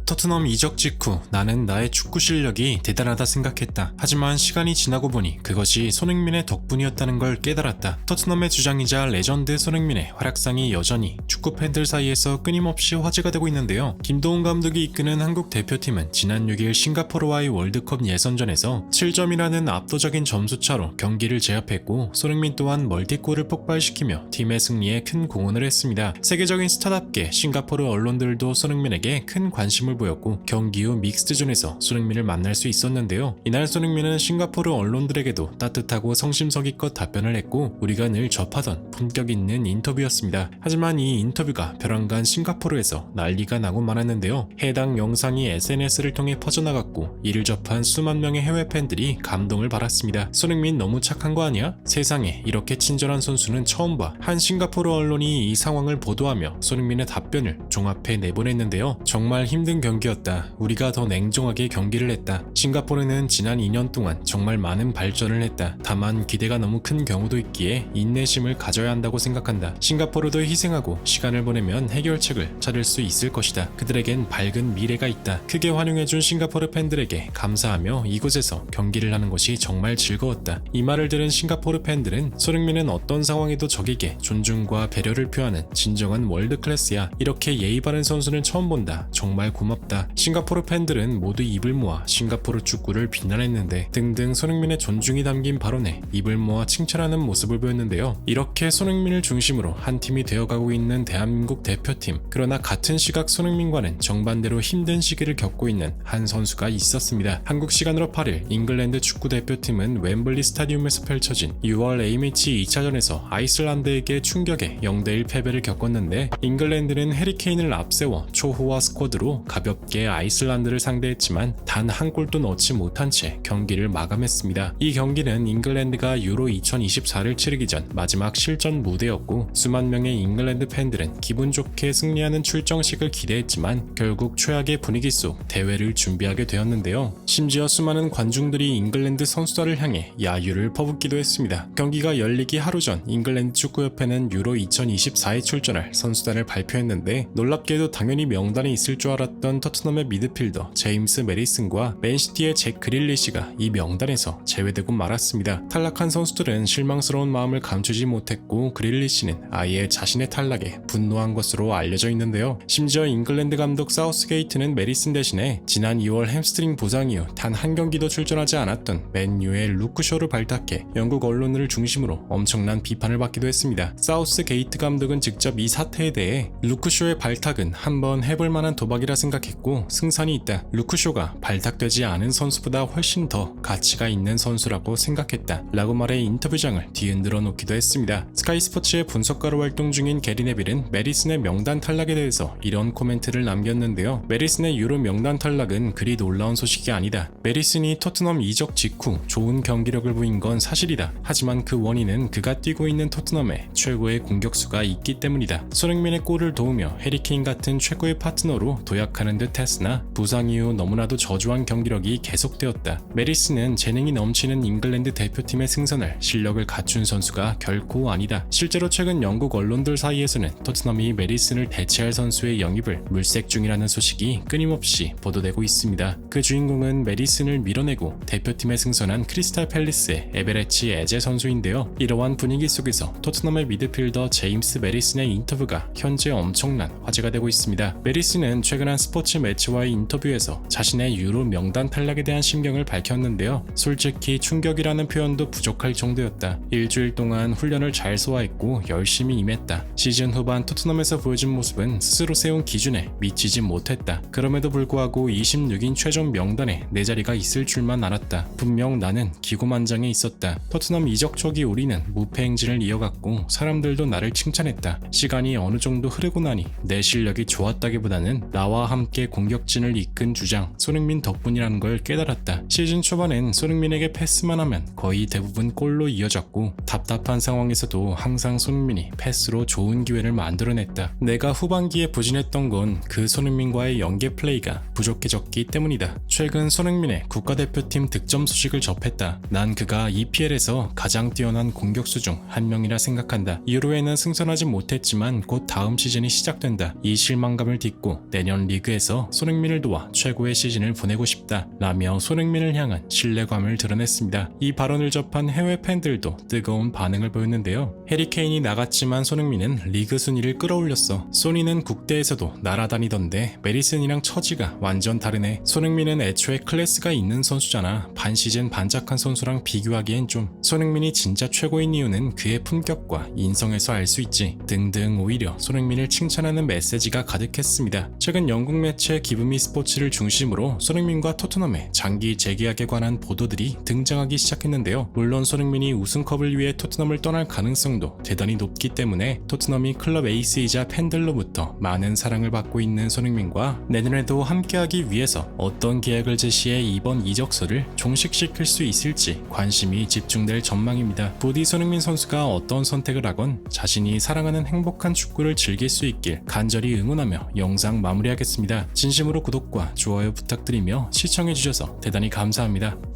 토트넘 이적 직후 나는 나의 축구 실력이 대단하다 생각했다. 하지만 시간이 지나고 보니 그것이 손흥민의 덕분이었다는 걸 깨달았다. 토트넘의 주장이자 레전드 손흥민의 활약상이 여전히 축구 팬들 사이에서 끊임없이 화제가 되고 있는데요. 김도훈 감독이 이끄는 한국 대표팀은 지난 6일 싱가포르와의 월드컵 예선전에서 7점이라는 압도적인 점수차로 경기를 제압했고, 손흥민 또한 멀티골을 폭발시키며 팀의 승리에 큰 공헌을 했습니다. 세계적인 스타답게 싱가포르 언론들도 손흥민에게 큰 관심을 보였고, 경기 후 믹스드존에서 손흥민을 만날 수 있었는데요. 이날 손흥민은 싱가포르 언론들에게도 따뜻하고 성심성의껏 답변을 했고, 우리가 늘 접하던 품격 있는 인터뷰였습니다. 하지만 이 인터뷰가 벼랑간 싱가포르에서 난리가 나고 말았는데요. 해당 영상이 SNS를 통해 퍼져나갔고, 이를 접한 수만 명의 해외 팬들이 감동을 받았습니다. 손흥민 너무 착한 거 아니야? 세상에 이렇게 친절한 선수는 처음 봐. 한 싱가포르 언론이 이 상황을 보도하며 손흥민의 답변을 종합해 내보냈는데요. 정말 힘든 경기였다. 우리가 더 냉정하게 경기를 했다. 싱가포르는 지난 2년 동안 정말 많은 발전을 했다. 다만 기대가 너무 큰 경우도 있기에 인내심을 가져야 한다고 생각한다. 싱가포르도 희생하고 시간을 보내면 해결책을 찾을 수 있을 것이다. 그들에겐 밝은 미래가 있다. 크게 환영해준 싱가포르 팬들에게 감사하며 이곳에서 경기를 하는 것이 정말 즐거웠다. 이 말을 들은 싱가포르 팬들은 손흥민은 어떤 상황에도 적에게 존중과 배려를 표하는 진정한 월드클래스야. 이렇게 예의 바른 선수는 처음 본다. 정말 고맙다. 싱가포르 팬들은 모두 입을 모아 싱가포르 축구를 비난했는데 등등 손흥민의 존중이 담긴 발언에 입을 모아 칭찬하는 모습을 보였는데요. 이렇게 손흥민을 중심으로 한 팀이 되어가고 있는 대한민국 대표팀. 그러나 같은 시각 손흥민과는 정반대로 힘든 시기를 겪고 있는 한 선수가 있었습니다. 한국 시간으로 8일 잉글랜드 축구 대표팀은 웸블리 스타디움에서 펼쳐진 6월 A매치 2차전에서 아이슬란드에게 충격의 0대1 패배를 겪었는데, 잉글랜드는 해리케인을 앞세워 초호화 스쿼드로 가볍게 아이슬란드를 상대했지만 단 한 골도 넣지 못한 채 경기를 마감했습니다. 이 경기는 잉글랜드가 유로 2024를 치르기 전 마지막 실전 무대였고, 수만 명의 잉글랜드 팬들은 기분 좋게 승리하는 출정식을 기대했지만 결국 최악의 분위기 속 대회를 준비하게 되었는데요. 심지어 수많은 관중들이 잉글랜드 선수단을 향해 야유를 퍼붓기도 했습니다. 경기가 열리기 하루 전 잉글랜드 축구협회는 유로 2024에 출전할 선수단을 발표했는데, 놀랍게도 당연히 명단에 있을 줄 알았던 토트넘의 미드필더 제임스 메리슨과 맨시티의 잭 그릴리시가 이 명단에서 제외되고 말았습니다. 탈락한 선수들은 실망스러운 마음을 감추지 못했고, 그릴리시는 아예 자신의 탈락에 분노한 것으로 알려져 있는데요. 심지어 잉글랜드 감독 사우스게이트는 메리슨 대신에 지난 2월 햄스트링 부상 이후 단 한 경기도 출전하지 않았던 맨유의 루크쇼를 발탁해 영국 언론을 중심으로 엄청난 비판을 받기도 했습니다. 사우스게이트 감독은 직접 이 사태에 대해 루크쇼의 발탁은 한번 해볼 만한 도박이라 생각했고, 승산이 있다. 루크쇼가 발탁되지 않은 선수보다 훨씬 더 가치가 있는 선수라고 생각했다 라고 말해 인터뷰장을 뒤흔들어 놓기도 했습니다. 스카이 스포츠의 분석가로 활동 중인 게리 네빌은 메리슨의 명단 탈락에 대해서 이런 코멘트를 남겼는데요. 메리슨의 유로 명단 탈락은 그리 놀라운 소식이 아니다. 메리슨이 토트넘 이적 직후 좋은 경기력을 보인 건 사실이다. 하지만 그 원인은 그가 뛰고 있는 토트넘에 최고의 공격수가 있기 때문이다. 손흥민의 골을 도우며 해리케인 같은 최고의 파트너로 도약하는 듯 했으나 부상 이후 너무나도 저조한 경기력이 계속되었다. 메리슨은 재능이 넘치는 잉글랜드 대표팀의 승선할 실력을 갖춘 선수가 결코 아니다. 실제로 최근 영국 언론들 사이에서는 토트넘이 메리슨을 대체할 선수의 영입을 물색 중이라는 소식이 끊임없이 보도되고 있습니다. 그 주인공은 메리슨을 밀어내고 대표팀에 승선한 크리스탈 팰리스의 에베레치 에제 선수인데요. 이러한 분위기 속에서 토트넘의 미드필더 제임스 메리슨의 인터뷰가 현재 엄청난 화제가 되고 있습니다. 메리슨은 최근 한 스포츠 매체와의 인터뷰에서 자신의 유로 명단 탈락에 대한 심경을 밝혔는데요. 솔직히 충격이라는 표현도 부족할 정도였다. 일주일 동안 훈련을 잘 소화했고 열심히 임했다. 시즌 후반 토트넘에서 보여준 모습은 스스로 세운 기준에 미치지 못했다. 그럼에도 불구하고 26인 최종 명단에 내 자리가 있을 줄만 알았다. 분명 나는 기고만장해 있었다. 토트넘 이적 초기 우리는 무패 행진을 이어갔고 사람들도 나를 칭찬했다. 시간이 어느 정도 흐르고 나니 내 실력이 좋았다기보다는 나와 함께 공격진을 이끈 주장 손흥민 덕분이라는 걸 깨달았다. 시즌 초반엔 손흥민에게 패스만 하면 거의 대부분 골로 이어졌고, 답답한 상황에서도 항상 손흥민이 패스로 좋은 기회를 만들어냈다. 내가 후반기에 부진했던 건 그 손흥민과의 연계 플레이가 부족해졌기 때문이다. 있습니다. 최근 손흥민의 국가대표팀 득점 소식을 접했다. 난 그가 EPL에서 가장 뛰어난 공격수 중 한 명이라 생각한다. 유로에는 승선하지 못했지만 곧 다음 시즌이 시작된다. 이 실망감을 딛고 내년 리그에서 손흥민을 도와 최고의 시즌을 보내고 싶다 라며 손흥민을 향한 신뢰감을 드러냈습니다. 이 발언을 접한 해외 팬들도 뜨거운 반응을 보였는데요. 해리 케인이 나갔지만 손흥민은 리그 순위를 끌어올렸어. 소니는 국대에서도 날아다니던데 메리슨이랑 처지가 완전 다르네. 손흥민은 애초에 클래스가 있는 선수잖아. 반 시즌 반짝한 선수랑 비교하기엔 좀. 손흥민이 진짜 최고인 이유는 그의 품격과 인성에서 알 수 있지. 등등 오히려 손흥민을 칭찬하는 메시지가 가득했습니다. 최근 영국 매체 기브미 스포츠를 중심으로 손흥민과 토트넘의 장기 재계약에 관한 보도들이 등장하기 시작했는데요. 물론 손흥민이 우승컵을 위해 토트넘을 떠날 가능성도 대단히 높기 때문에 토트넘이 클럽 에이스이자 팬들로부터 많은 사랑을 받고 있는 손흥민과 내년에도 함께하기 위해서 어떤 계약을 제시해 이번 이적설을 종식시킬 수 있을지 관심이 집중될 전망입니다. 부디 손흥민 선수가 어떤 선택을 하건 자신이 사랑하는 행복한 축구를 즐길 수 있길 간절히 응원하며 영상 마무리하겠습니다. 진심으로 구독과 좋아요 부탁드리며 시청해주셔서 대단히 감사합니다.